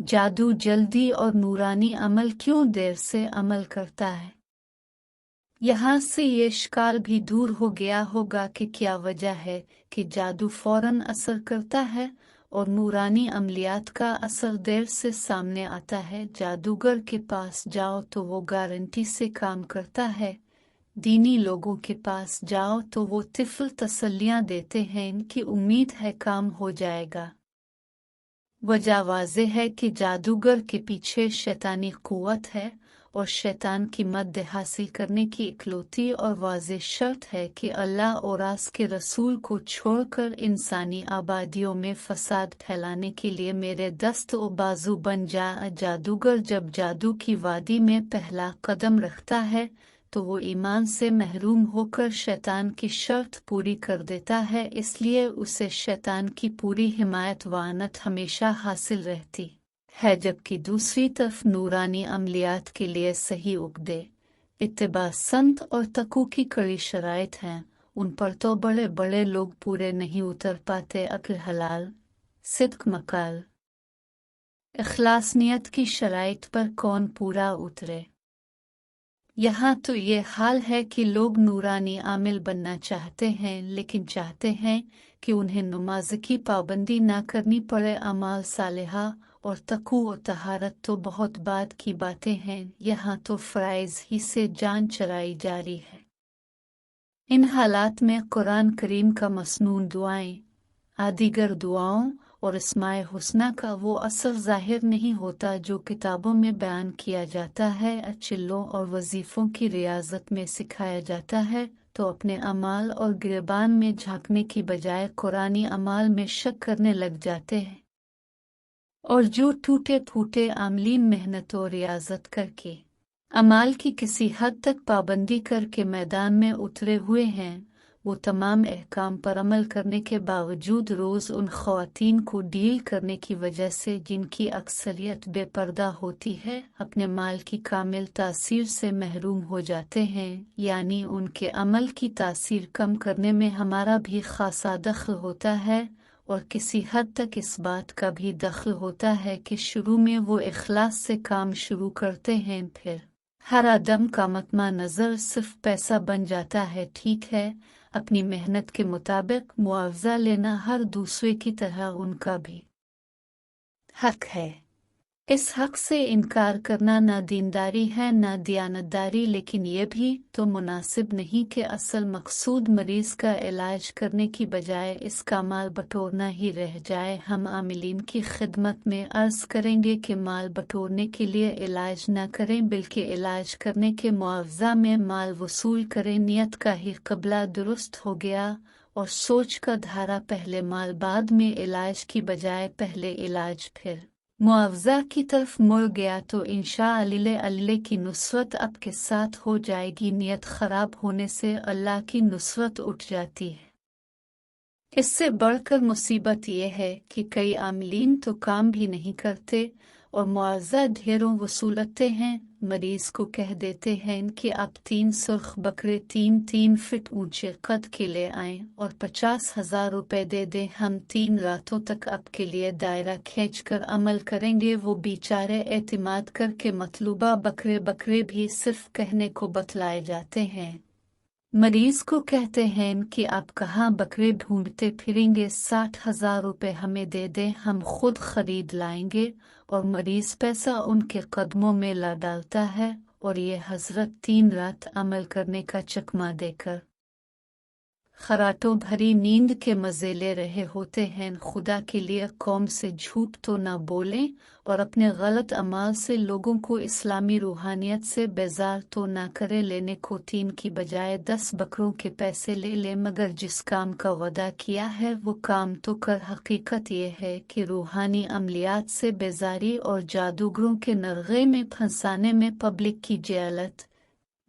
जादू जल्दी और नूरानी अमल क्यों देर से अमल करता है? यहाँ से ये इश्काल भी दूर हो गया होगा कि क्या वजह है कि जादू फौरन असर करता है और नूरानी अमलियात का असर देर से सामने आता है। जादूगर के पास जाओ तो वो गारंटी से काम करता है, दीनी लोगों के पास जाओ तो वो तिफल तसल्लियाँ देते हैं, इनकी उम्मीद है काम हो जाएगा। वजह वाज़ेह है कि जादूगर के पीछे शैतानी कुव्वत है और शैतान की मदद हासिल करने की इकलौती और वाज़ेह शर्त है कि अल्लाह और उसके रसूल को छोड़कर इंसानी आबादियों में फसाद फैलाने के लिए मेरे दस्त और बाजू बन जा। जादूगर जब जादू की वादी में पहला कदम रखता है तो वो ईमान से महरूम होकर शैतान की शर्त पूरी कर देता है, इसलिए उसे शैतान की पूरी हिमायत व आनत हमेशा हासिल रहती है। जबकि दूसरी तरफ नूरानी अमलियात के लिए सही उक़दे, इत्तिबा संत और तकू की कड़ी शराइत हैं, उन पर तो बड़े बड़े लोग पूरे नहीं उतर पाते। अक्ल हलाल, सिद्क मकाल, इखलास नियत की शराइत पर कौन पूरा उतरे? यहाँ तो ये हाल है कि लोग नूरानी आमिल बनना चाहते हैं, लेकिन चाहते हैं कि उन्हें नमाज की पाबंदी ना करनी पड़े। अमाल सालिहा और तकू और तहारत तो बहुत बाद की बातें हैं, यहाँ तो फ़राइज़ ही से जान चराई जारी है। इन हालात में कुरान करीम का मसनून दुआएं, आदिगर दुआओं और इस्माए हुस्ना का वो असर ज़ाहिर नहीं होता जो किताबों में बयान किया जाता है। चिल्लों और वजीफ़ों की रियाजत में सिखाया जाता है तो अपने अमाल और गिरबान में झांकने की बजाय कुरानी अमाल में शक करने लग जाते हैं, और जो टूटे फूटे आमलीन मेहनत और रियाजत करके अमाल की किसी हद तक पाबंदी करके मैदान में उतरे हुए हैं, वो तमाम अहकाम पर अमल करने के बावजूद रोज़ उन ख़वातीन को डील करने की वजह से जिनकी अक्सरियत बेपर्दा होती है, अपने माल की कामिल तासीर से महरूम हो जाते हैं। यानी उनके अमल की तासीर कम करने में हमारा भी खासा दखल होता है, और किसी हद तक इस बात का भी दखल होता है कि शुरू में वो इखलास से काम शुरू करते हैं, फिर हर आदम का मतमा नज़र सिर्फ पैसा बन जाता है। ठीक है, अपनी मेहनत के मुताबिक मुआवजा लेना हर दूसरे की तरह उनका भी हक है। इस हक से इनकार करना ना दीनदारी है ना दियानतदारी, लेकिन ये भी तो मुनासिब नहीं कि असल मकसूद मरीज का इलाज करने की बजाय इसका माल बटोरना ही रह जाए। हम आमिलीन की खिदमत में अर्ज करेंगे कि माल बटोरने के लिए इलाज न करें, बल्कि इलाज करने के मुआवजा में माल वसूल करें। नियत का ही क़िबला दुरुस्त हो गया और सोच का धारा पहले माल बाद में इलाज की बजाय पहले इलाज फिर मुआवजा की तरफ मुड़ गया तो इंशाअल्लाह की नुसरत आपके साथ हो जाएगी। नियत खराब होने से अल्लाह की नुसरत उठ जाती है। इससे बढ़कर मुसीबत यह है कि कई आमिलीन तो काम भी नहीं करते और मुआवजा ढेरों वसूलते हैं। मरीज को कह देते हैं कि आप 3 सुर्ख बकरे 3 फीट ऊंचे कद के ले आएं और 50,000 रुपए दे दें, हम 3 रातों तक आपके लिए दायरा खींचकर अमल करेंगे। वो बेचारे एतमाद करके मतलूबा बकरे भी सिर्फ कहने को बतलाए जाते हैं। मरीज को कहते हैं कि आप कहाँ बकरे ढूंढते फिरेंगे, 60,000 रुपए हमें दे दें, हम खुद खरीद लाएंगे। और मरीज पैसा उनके कदमों में ला डालता है और ये हजरत 3 रात अमल करने का चकमा देकर खराटों भरी नींद के मजे ले रहे होते हैं। खुदा के लिए कौम से झूठ तो ना बोलें और अपने गलत अमाल से लोगों को इस्लामी रूहानियत से बेजार तो ना करें। लेने को 3 की बजाय 10 बकरों के पैसे ले ले, मगर जिस काम का वादा किया है वो काम तो कर। हकीकत ये है कि रूहानी अमलियात से बेजारी और जादूगरों के नरगे में फंसाने में पब्लिक की जेहलत,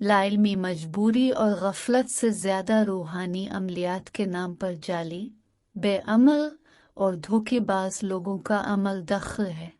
लाइल्मी मजबूरी और गफलत से ज़्यादा रूहानी अमलियात के नाम पर जाली, बेअमल और धोखेबाज लोगों का अमल दखल है।